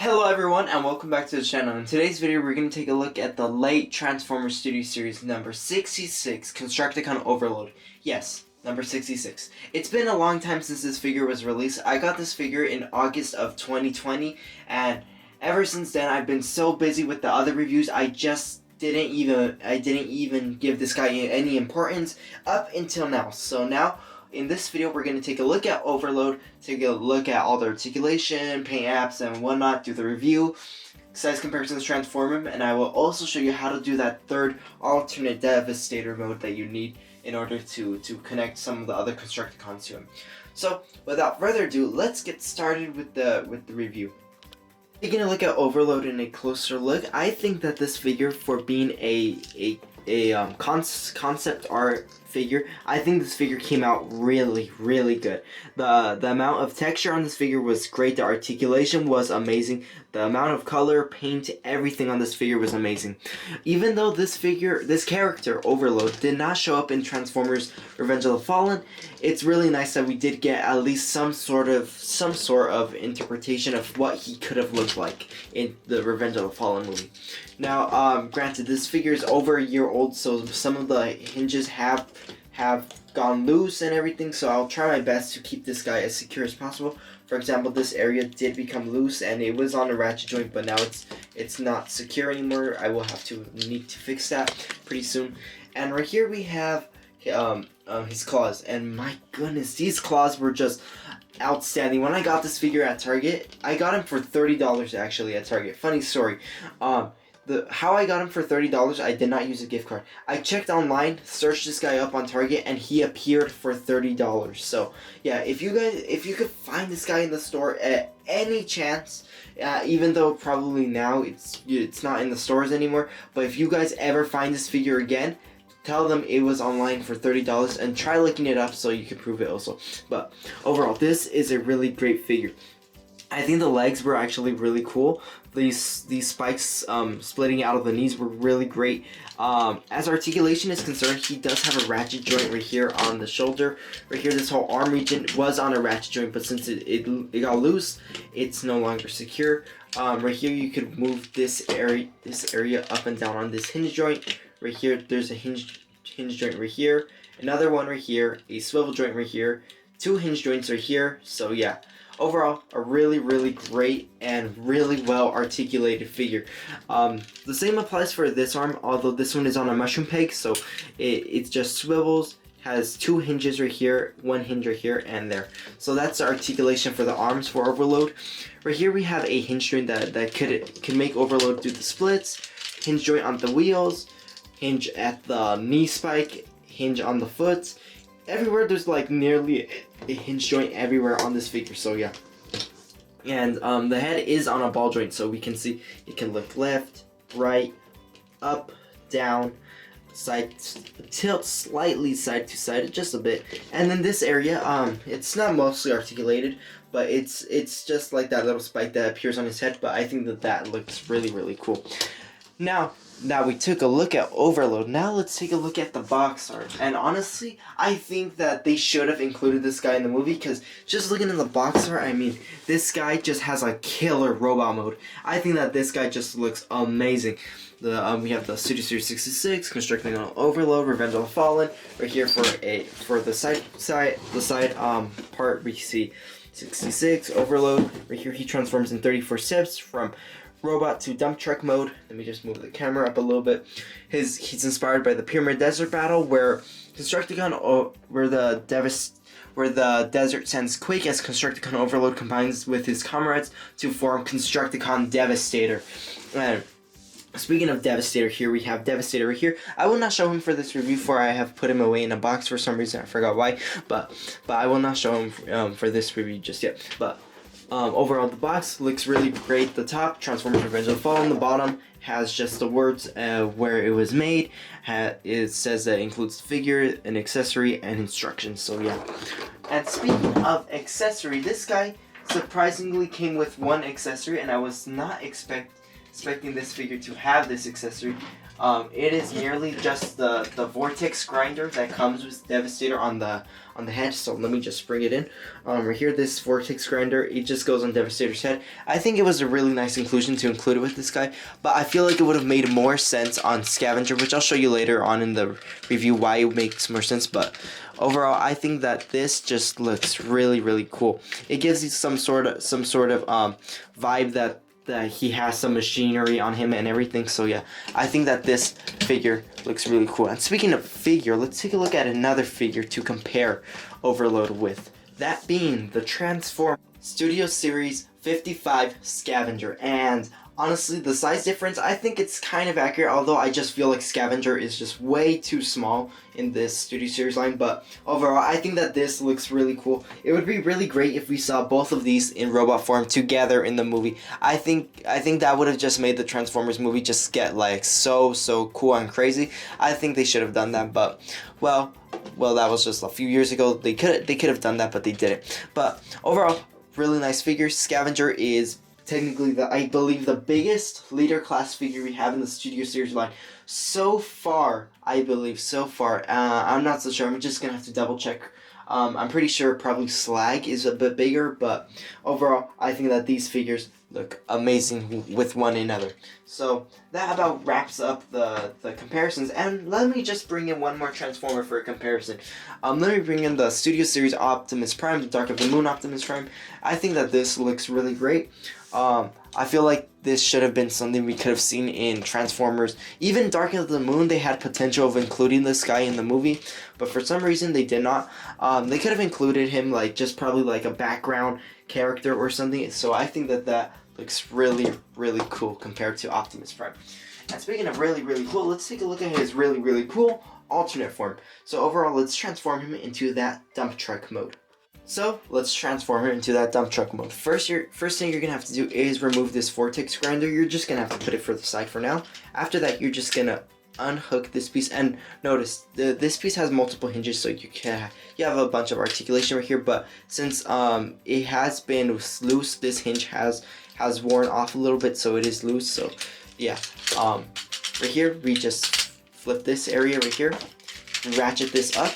Hello everyone and welcome back to the channel. In today's video we're going to take a look at the late Transformers Studio Series number 66, Constructicon Overload. Yes, number 66. It's been a long time since this figure was released. I got this figure in August of 2020 and ever since then I've been so busy with the other reviews I didn't even give this guy any importance up until now. So now in this video, we're going to take a look at Overload, take a look at all the articulation, paint apps, and whatnot, do the review, size comparisons, transform him, and I will also show you how to do that third alternate Devastator mode that you need in order to connect some of the other Constructicons to him. So, without further ado, let's get started with the review. Taking a look at Overload in a closer look, I think that this figure, for being a concept art figure, I think this figure came out really good. The amount of texture on this figure was great. The articulation was amazing. The amount of color, paint, everything on this figure was amazing. Even though this character Overload did not show up in Transformers Revenge of the Fallen, it's really nice that we did get at least some sort of interpretation of what he could have looked like in the Revenge of the Fallen movie. Now, granted, this figure is over a year old, so some of the hinges have gone loose and everything, so I'll try my best to keep this guy as secure as possible. For example, this area did become loose and it was on a ratchet joint, but now it's not secure anymore. I will need to fix that pretty soon. And right here we have his claws, and my goodness, these claws were just outstanding. When I got this figure at Target, I got him for $30 actually at Target. Funny story. How I got him for $30, I did not use a gift card. I checked online, searched this guy up on Target, and he appeared for $30. So yeah, if you could find this guy in the store at any chance, even though probably now it's not in the stores anymore, but if you guys ever find this figure again, tell them it was online for $30 and try looking it up so you can prove it also. But overall, this is a really great figure. I think the legs were actually really cool. These spikes splitting out of the knees were really great. As articulation is concerned, he does have a ratchet joint right here on the shoulder. Right here, this whole arm region was on a ratchet joint, but since it got loose, it's no longer secure. Right here, you could move this area up and down on this hinge joint. Right here, there's a hinge joint right here, another one right here, a swivel joint right here, two hinge joints right here. So yeah. Overall, a really great and really well articulated figure. The same applies for this arm, although this one is on a mushroom peg, so it just swivels, has two hinges right here, one hinge right here, and there. So that's the articulation for the arms for Overload. Right here we have a hinge joint that could make Overload do the splits, hinge joint on the wheels, hinge at the knee spike, hinge on the foot. Everywhere there's like nearly a hinge joint everywhere on this figure, so yeah. And the head is on a ball joint, so we can see it can lift left, right, up, down, side, tilt slightly side to side, just a bit. And then this area, it's not mostly articulated, but it's just like that little spike that appears on his head, but I think that looks really cool. Now we took a look at Overload, now let's take a look at the box art. And honestly, I think that they should have included this guy in the movie, because just looking at the box art, I mean, this guy just has a killer robot mode. I think that this guy just looks amazing. We have the Studio Series 66, Constructicon Overload, Revenge of the Fallen. Right here for the side part, we see 66 Overload. Right here he transforms in 34 steps from robot to dump truck mode. Let me just move the camera up a little bit. He's inspired by the Pyramid Desert battle, where Constructicon, where the desert sends quake as Constructicon Overload combines with his comrades to form Constructicon Devastator. And speaking of Devastator, here we have Devastator right here. I will not show him for this review, for I have put him away in a box for some reason. I forgot why, but I will not show him for this review just yet. But overall, the box looks really great. The top, Transformers Revenge of the Fallen. The bottom has just the words where it was made. It says that it includes the figure, an accessory, and instructions. So yeah. And speaking of accessory, this guy surprisingly came with one accessory, and I was not expecting expecting this figure to have this accessory. It is merely just the vortex grinder that comes with Devastator on the head. So let me just bring it in. Right here, this vortex grinder, it just goes on Devastator's head. I think it was a really nice inclusion to include it with this guy, but I feel like it would have made more sense on Scavenger, which I'll show you later on in the review why it makes more sense. But overall, I think that this just looks really cool. It gives you some sort of vibe that he has some machinery on him and everything. So yeah, I think that this figure looks really cool. And speaking of figure, let's take a look at another figure to compare Overload with. That being the Transform Studio Series 55 Scavenger. And honestly, the size difference, I think it's kind of accurate, although I just feel like Scavenger is just way too small in this Studio Series line. But overall, I think that this looks really cool. It would be really great if we saw both of these in robot form together in the movie. I think that would have just made the Transformers movie just get like so cool and crazy. I think they should have done that, but well, that was just a few years ago. They could have done that, but they didn't. But overall, really nice figure. Scavenger is technically I believe the biggest leader class figure we have in the Studio Series line so far. I believe so far. I'm not so sure. I'm just gonna have to double check. I'm pretty sure probably Slag is a bit bigger, but overall, I think that these figures look amazing with one another. So that about wraps up the comparisons. And let me just bring in one more Transformer for a comparison. Let me bring in the Studio Series Optimus Prime, the Dark of the Moon Optimus Prime. I think that this looks really great. I feel like this should have been something we could have seen in Transformers. Even Dark of the Moon, they had potential of including this guy in the movie, but for some reason they did not. They could have included him like just probably like a background character or something. So I think that looks really cool compared to Optimus Prime. And speaking of really cool, let's take a look at his really cool alternate form. So overall, let's transform him into that dump truck mode. So let's transform him into that dump truck mode. First thing you're gonna have to do is remove this vortex grinder. You're just gonna have to put it for the side for now. After that, you're just gonna unhook this piece, and notice this piece has multiple hinges, so you have a bunch of articulation right here. But since it has been loose, this hinge has worn off a little bit, so it is loose. So yeah, right here we just flip this area right here, ratchet this up.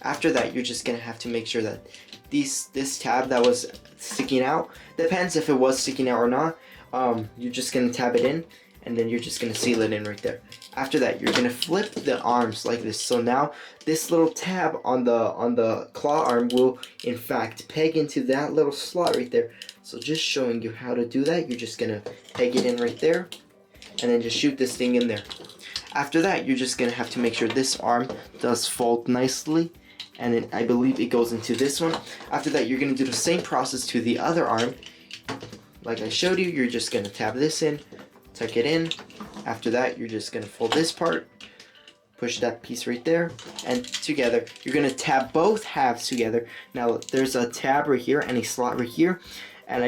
After that, you're just gonna have to make sure that this tab that was sticking out, depends if it was sticking out or not, you're just gonna tab it in, and then you're just gonna seal it in right there. After that, you're gonna flip the arms like this. So now this little tab on the claw arm will in fact peg into that little slot right there. So just showing you how to do that, you're just gonna peg it in right there, and then just shoot this thing in there. After that, you're just gonna have to make sure this arm does fold nicely, and then I believe it goes into this one. After that, you're gonna do the same process to the other arm. Like I showed you, you're just gonna tab this in, tuck it in. After that, you're just gonna fold this part, push that piece right there, and together. You're gonna tab both halves together. Now there's a tab right here and a slot right here, and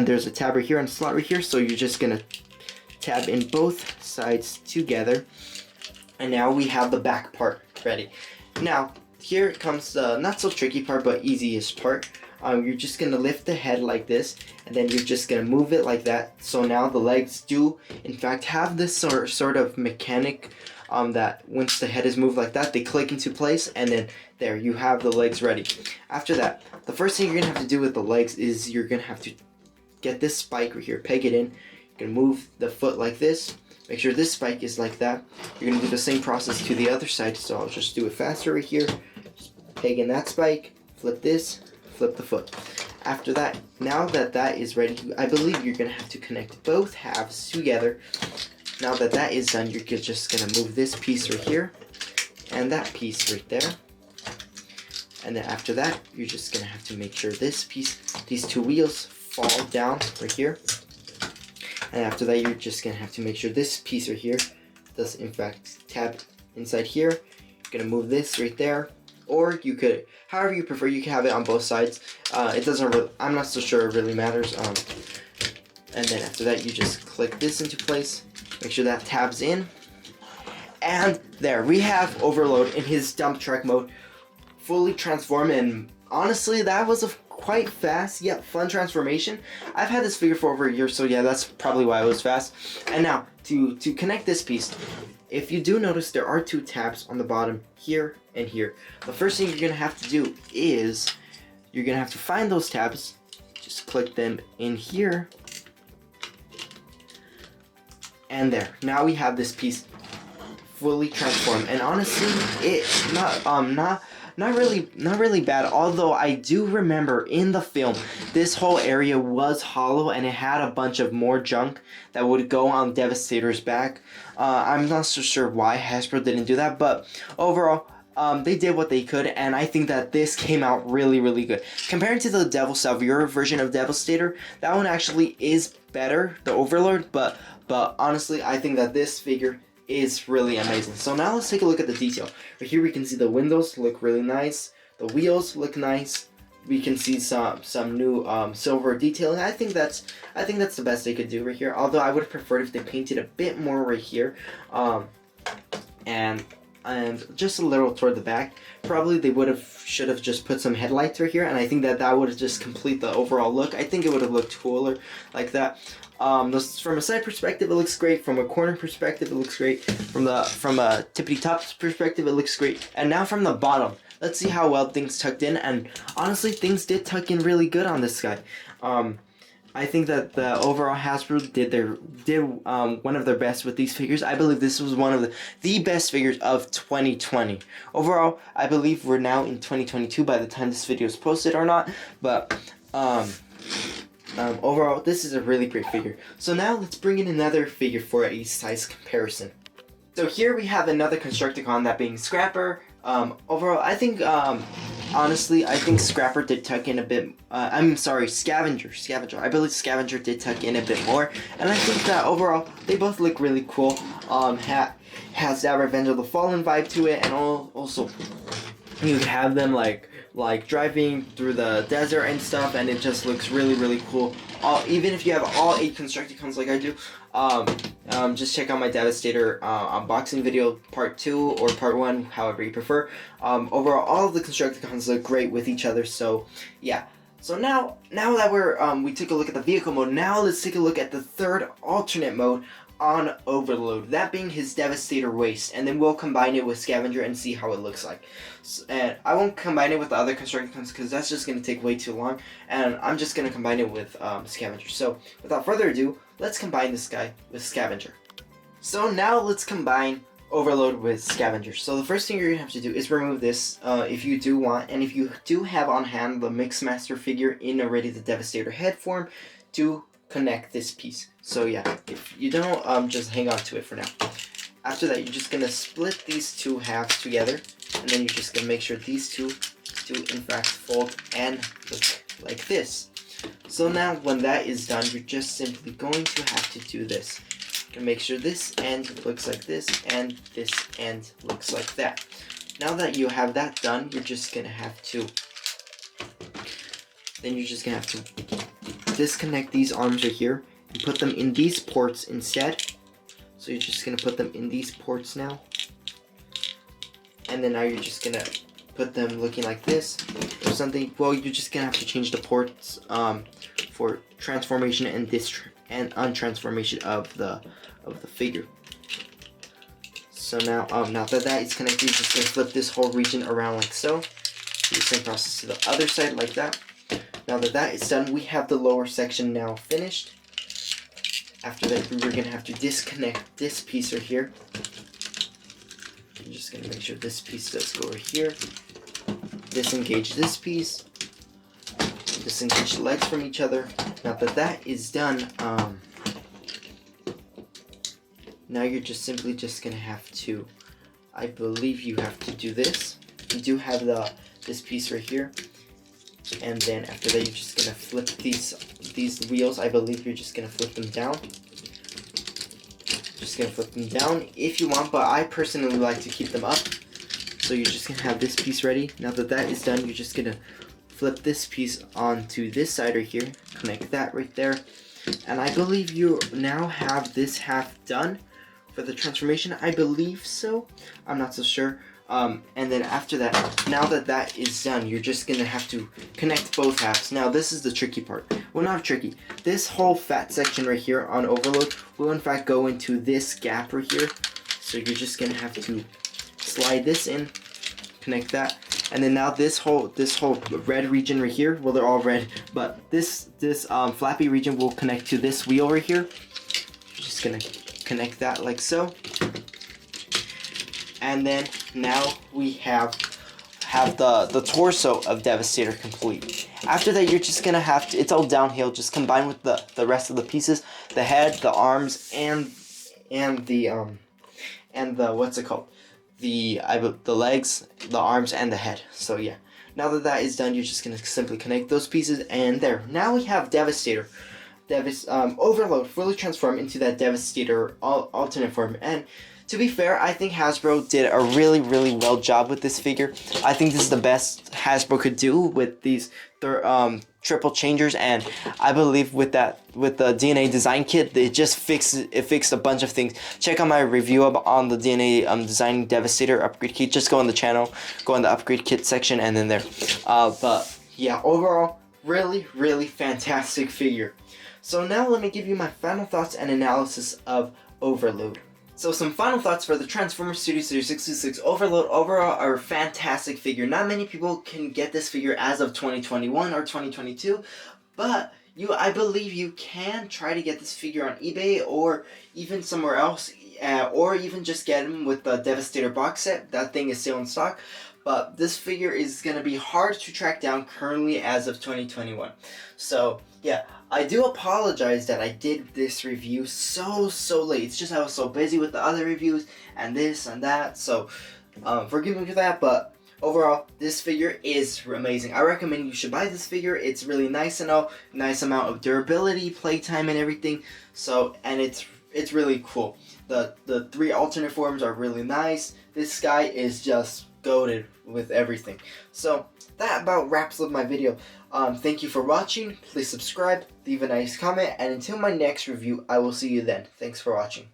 there's a tab right here and a slot right here. So you're just gonna tab in both sides together, and now we have the back part ready. Now here comes the not so tricky part, but easiest part. You're just gonna lift the head like this, and then you're just gonna move it like that. So now the legs do in fact have this sort of mechanic that once the head is moved like that, they click into place, and then there you have the legs ready. After that, the first thing you're gonna have to do with the legs is you're gonna have to get this spike right here, peg it in. You're gonna move the foot like this. Make sure this spike is like that. You're gonna do the same process to the other side, so I'll just do it faster right here. Just peg in that spike, flip this, flip the foot. After that, now that that is ready, I believe you're gonna have to connect both halves together. Now that that is done, you're just gonna move this piece right here, and that piece right there. And then after that, you're just gonna have to make sure this piece, these two wheels fall down right here. And after that, you're just gonna have to make sure this piece right here does in fact tab inside here. You're gonna move this right there, or you could, however you prefer, you can have it on both sides. It doesn't really, I'm not so sure it really matters. And then after that, you just click this into place, make sure that tabs in, and there we have Overload in his dump truck mode, fully transformed. And honestly, that was quite fast yet fun transformation. I've had this figure for over a year, so yeah, that's probably why it was fast. And now to connect this piece, if you do notice, there are 2 tabs on the bottom here and here. The first thing you're gonna have to do is you're gonna have to find those tabs. Just click them in here, and there. Now we have this piece fully transformed, and honestly, it's not really bad. Although I do remember in the film, this whole area was hollow and it had a bunch of more junk that would go on Devastator's back. I'm not so sure why Hasbro didn't do that, but overall, they did what they could, and I think that this came out really good. Compared to the Devil Salvura version of Devastator, that one actually is better, the Overlord, but honestly, I think that this figure is really amazing. So now let's take a look at the detail. Right here we can see the windows look really nice, the wheels look nice, we can see some new silver detailing. I think that's the best they could do right here, although I would have preferred if they painted a bit more right here, and just a little toward the back. Probably they should have just put some headlights right here, and I think that would have just complete the overall look. I think it would have looked cooler like that. From a side perspective, it looks great. From a corner perspective, it looks great. From a tippity top perspective, it looks great. And now from the bottom, let's see how well things tucked in. And honestly, things did tuck in really good on this guy. I think that the overall Hasbro did one of their best with these figures. I believe this was one of the best figures of 2020. Overall, I believe we're now in 2022 by the time this video is posted or not. But overall, this is a really great figure. So now let's bring in another figure for a size comparison. So here we have another Constructicon, that being Scrapper. Overall, I think, honestly, I think Scrapper did tuck in a bit, I'm sorry, Scavenger. I believe Scavenger did tuck in a bit more. And I think that overall, they both look really cool. Has that Revenge of the Fallen vibe to it, and also, you could have them like driving through the desert and stuff, and it just looks really cool. Even if you have all 8 Constructicons like I do, just check out my Devastator unboxing video, part 2 or part 1, however you prefer. Overall, all of the Constructicons look great with each other, so yeah. So now that we took a look at the vehicle mode, now let's take a look at the third alternate mode on Overload, that being his Devastator waist, and then we'll combine it with Scavenger and see how it looks like. And I won't combine it with the other Constructicons because that's just going to take way too long, and I'm just going to combine it with Scavenger. So without further ado, let's combine this guy with Scavenger. So now let's combine Overload with Scavenger. So the first thing you're going to have to do is remove this if you do want, and if you do have on hand the Mixmaster figure in already the Devastator head form, to connect this piece. So yeah, if you don't, just hang on to it for now. After that, you're just gonna split these 2 halves together, and then you're just gonna make sure these two in fact fold and look like this. So now when that is done, you're just simply going to have to do this. You're gonna make sure this end looks like this and this end looks like that. Now that you have that done, you're just gonna have to disconnect these arms right here and put them in these ports instead. So you're just gonna put them in these ports now, and then now you're just gonna put them looking like this or something. Well, you're just gonna have to change the ports for transformation and untransformation of the figure. So now now that is connected, you're just gonna flip this whole region around like so. Do the same process to the other side like that. Now that is done, we have the lower section now finished. After that, we're going to have to disconnect this piece right here. I'm just going to make sure this piece does go right here. Disengage this piece. Disengage the legs from each other. Now that is done, now you're just simply going to have to, I believe you have to do this. You do have this piece right here. And then after that, you're just gonna flip these wheels. I believe you're just gonna flip them down. Just gonna flip them down if you want, but I personally like to keep them up. So you're just gonna have this piece ready. Now that is done, you're just gonna flip this piece onto this side right here. Connect that right there. And I believe you now have this half done for the transformation. I believe so. I'm not so sure. And then after that, now that that is done, you're just gonna have to connect both halves. Now this is the tricky part. Well, not tricky. This whole fat section right here on overload will in fact go into this gap right here. So you're just gonna have to slide this in, connect that, and then now this whole red region right here, well, they're all red, but this flappy region will connect to this wheel right here. You're just gonna connect that like so. And then now we have the torso of Devastator complete. After that, you're just gonna have to, it's all downhill, just combine with the rest of the pieces, the head, the arms, and the what's it called, the legs, the arms, and the head. So yeah, now that that is done, you're just gonna simply connect those pieces, and there. Now we have Devastator. Overload fully transformed into that Devastator alternate form. And to be fair, I think Hasbro did a really well job with this figure. I think this is the best Hasbro could do with these triple changers, and I believe with the DNA design kit, it just fixed a bunch of things. Check out my review on the DNA design Devastator upgrade kit. Just go on the channel, go on the upgrade kit section, and then there. But yeah, overall, really fantastic figure. So now let me give you my final thoughts and analysis of Overload. So some final thoughts for the Transformers Studio Series 66 Overload. Overall, a fantastic figure. Not many people can get this figure as of 2021 or 2022, but I believe you can try to get this figure on eBay or even somewhere else, or even just get him with the Devastator box set. That thing is still in stock. But this figure is going to be hard to track down currently as of 2021. So, yeah, I do apologize that I did this review so late. It's just I was so busy with the other reviews and this and that. So, forgive me for that, but overall, this figure is amazing. I recommend you should buy this figure. It's really nice and all, nice amount of durability, playtime, and everything. So, and it's really cool. The three alternate forms are really nice. This guy is just goated with everything. So that about wraps up my video. Thank you for watching. Please subscribe, leave a nice comment, and until my next review, I will see you then. Thanks for watching.